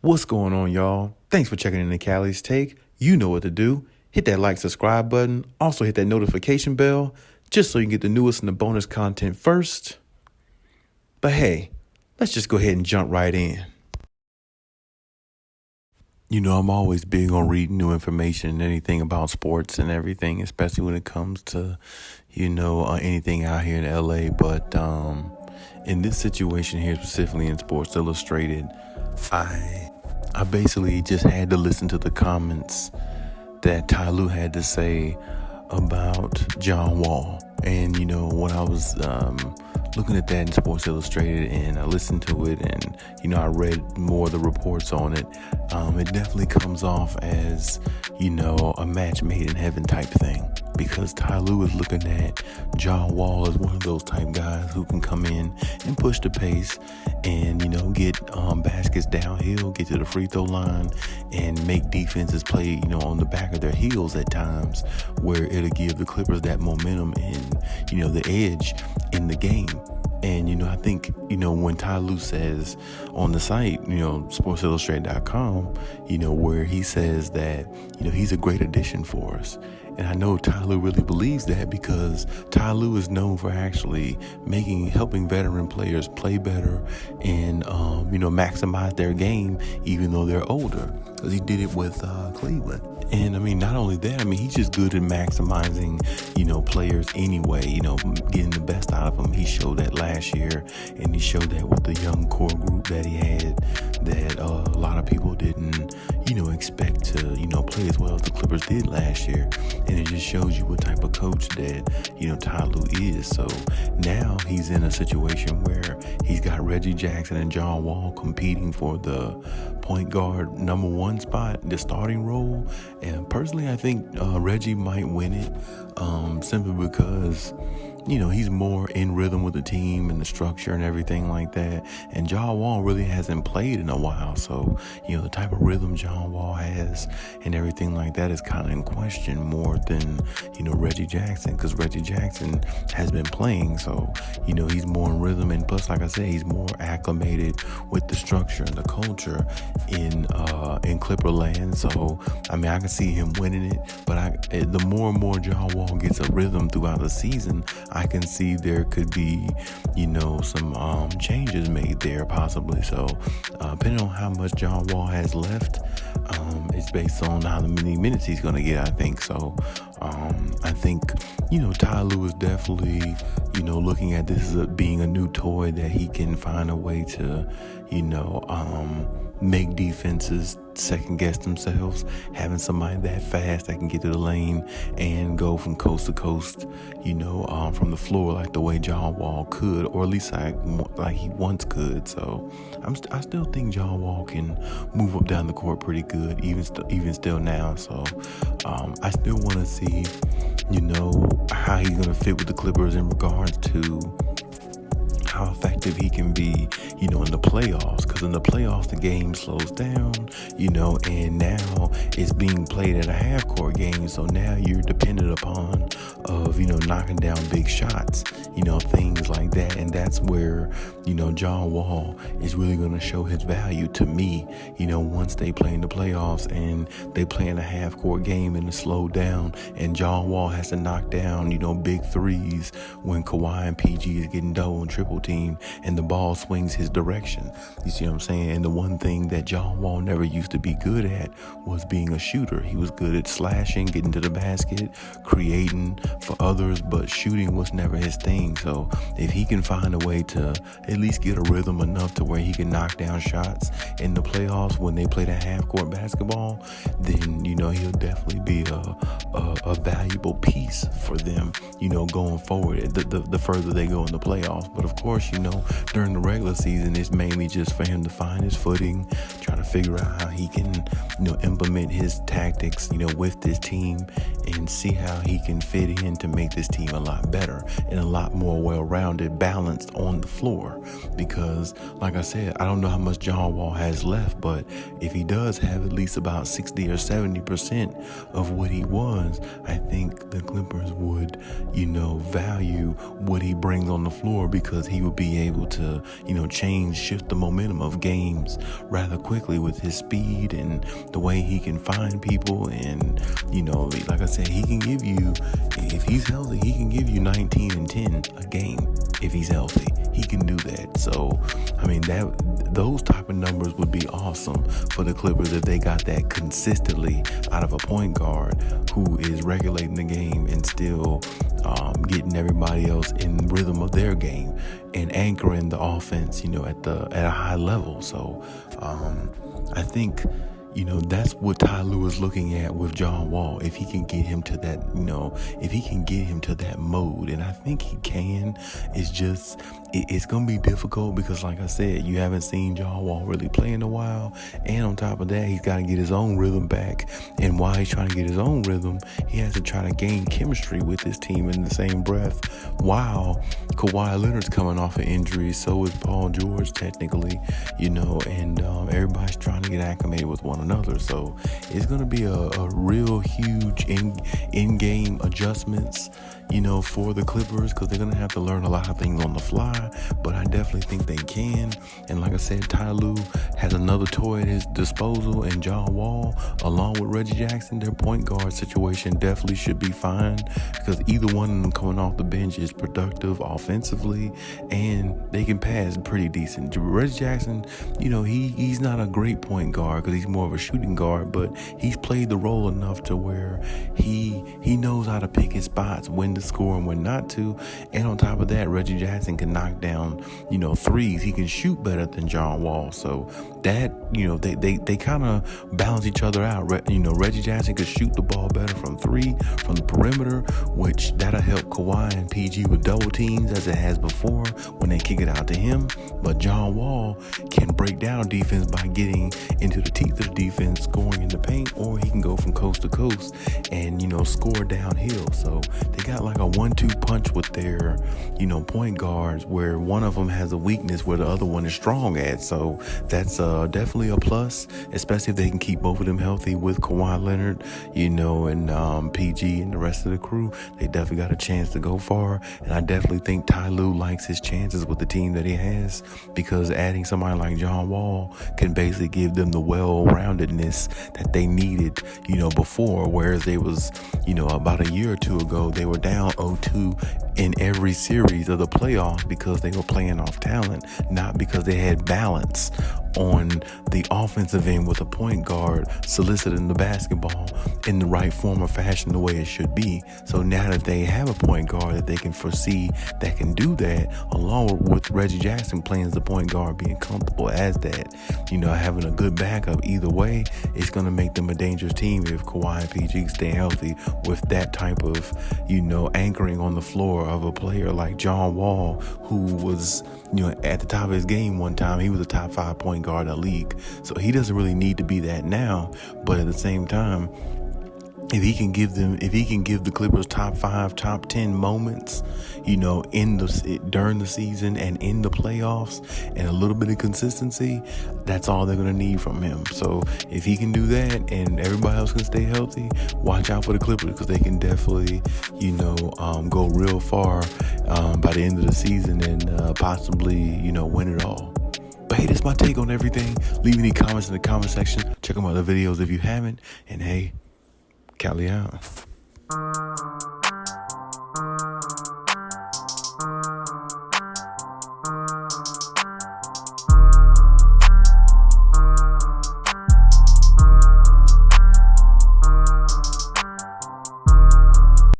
What's going on, y'all? Thanks for checking in the Khaliis Take. You know what to do. Hit that like, subscribe button. Also hit that notification bell just so you can get the newest and the bonus content first. But hey, let's just go ahead and jump right in. You know, I'm always big on reading new information and anything about sports and everything, especially when it comes to, anything out here in LA. But in this situation here, specifically in Sports Illustrated, I basically just had to listen to the comments that Ty Lue had to say about John Wall. And, when I was looking at that in Sports Illustrated and I listened to it and, I read more of the reports on it, it definitely comes off as, a match made in heaven type thing. Because Ty Lue is looking at John Wall as one of those type guys who can come in and push the pace and, get baskets downhill, get to the free throw line and make defenses play, on the back of their heels at times, where it'll give the Clippers that momentum and, the edge in the game. And, I think, when Ty Lue says on the site, sportsillustrated.com, where he says that, he's a great addition for us. And I know Ty Lue really believes that because Ty Lue is known for actually helping veteran players play better and, maximize their game even though they're older. Because he did it with Cleveland. And, not only that, he's just good at maximizing, players anyway, getting the best out of them. He showed that last year, and he showed that with the young core group that he had that a lot of people didn't, expect to, play as well as the Clippers did last year. And it just shows you what type of coach that, Ty Lue is. So now he's in a situation where he's got Reggie Jackson and John Wall competing for the point guard number one spot, the starting role. And personally, I think Reggie might win it simply because, he's more in rhythm with the team and the structure and everything like that. And John Wall really hasn't played in a while. So, the type of rhythm John Wall has and everything like that is kind of in question more than, Reggie Jackson, because Reggie Jackson has been playing. So, he's more in rhythm. And plus, like I said, he's more acclimated with the structure and the culture in Clipper land. So, I can see him winning it. But the more and more John Wall gets a rhythm throughout the season, I can see there could be, some changes made there possibly. So, depending on how much John Wall has left, it's based on how many minutes he's going to get, I think. So, I think, Ty Lue is definitely, looking at this as being a new toy that he can find a way to, make defenses second guess themselves, having somebody that fast that can get to the lane and go from coast to coast, from the floor like the way John Wall could, or at least like he once could. So I still think John Wall can move up down the court pretty good, even still now. So I still want to see, how he's gonna fit with the Clippers in regards to how effective he can be, in the playoffs. Because in the playoffs, the game slows down, and now it's being played at a half-court game. So now you're dependent upon of, knocking down big shots, things like that. And that's where, John Wall is really going to show his value to me, once they play in the playoffs and they play in a half-court game and it's slowed down and John Wall has to knock down, big threes when Kawhi and PG is getting double and triple team and the ball swings his direction. You see what I'm saying? And the one thing that John Wall never used to be good at was being a shooter. He was good at slashing, getting to the basket, creating for others, but shooting was never his thing. So if he can find a way to at least get a rhythm enough to where he can knock down shots in the playoffs when they play the half-court basketball, then, he'll definitely be a valuable piece for them, going forward, the further they go in the playoffs. But of course, during the regular season, it's mainly just for him to find his footing, try to figure out how he can, implement his tactics, with this team and see how he can fit in to make this team a lot better and a lot more well-rounded, balanced on the floor. Because, like I said, I don't know how much John Wall has left, but if he does have at least about 60 or 70% of what he was, I think the Clippers would, value what he brings on the floor, because he would be able to, shift the momentum of games rather quickly with his speed and the way he can find people. And, like I said, he can give you, if he's healthy, he can give you 19 and 10 a game. If he's healthy, he can do that. So, those type of numbers would be awesome for the Clippers if they got that consistently out of a point guard who is regulating the game and still getting everybody else in rhythm of their game and anchoring the offense, at a high level. So, I think, that's what Ty Lue is looking at with John Wall. If he can get him to that, if he can get him to that mode, and I think he can. It's just, it's going to be difficult because, like I said, you haven't seen John Wall really play in a while. And on top of that, he's got to get his own rhythm back. And while he's trying to get his own rhythm, he has to try to gain chemistry with his team in the same breath. While Kawhi Leonard's coming off an injury, so is Paul George technically, and everybody's trying to get acclimated with one another. So it's going to be a real huge in-game adjustments, for the Clippers, because they're going to have to learn a lot of things on the fly, but I definitely think they can. And like I said, Ty Lue has another toy at his disposal, and John Wall, along with Reggie Jackson, their point guard situation definitely should be fine, because either one of them coming off the bench is productive offensively, and they can pass pretty decent. Reggie Jackson, he's not a great point guard because he's more of a shooting guard, but he's played the role enough to where he knows how to pick his spots, when to score and when not to. And on top of that, Reggie Jackson can knock down, threes. He can shoot better than John Wall. So that, they kind of balance each other out. Reggie Jackson could shoot the ball better from three, from the perimeter, which that'll help Kawhi and PG with double teams as it has before when they kick it out to him. But John Wall can break down defense by getting into the teeth of the defense, scoring in the paint, or he can go from coast to coast and, score downhill. So they got like a 1-2 punch with their, point guards, where one of them has a weakness where the other one is strong at. So that's definitely a plus, especially if they can keep both of them healthy with Kawhi Leonard, and PG and the rest of the crew. They definitely got a chance to go far. And I definitely think Ty Lue likes his chances with the team that he has, because adding somebody like John Wall can basically give them the well-roundedness that they needed, before, whereas they was, about a year or two ago, they were down 0-2 in every series of the playoffs because they were playing off talent, not because they had balance on the offensive end with a point guard soliciting the basketball in the right form or fashion, the way it should be. So now that they have a point guard that they can foresee that can do that, along with Reggie Jackson playing as a point guard, being comfortable as that, having a good backup either way, it's going to make them a dangerous team if Kawhi and PG stay healthy with that type of, anchoring on the floor of a player like John Wall, who was, at the top of his game one time. He was a top 5 point guard in the league. So he doesn't really need to be that now. But at the same time, if he can give the Clippers top 5, top 10 moments, during the season and in the playoffs, and a little bit of consistency, that's all they're going to need from him. So if he can do that and everybody else can stay healthy, watch out for the Clippers, because they can definitely, go real far by the end of the season and possibly, win it all. But hey, that's my take on everything. Leave any comments in the comment section. Check out my other videos if you haven't. And hey, Khaliis out.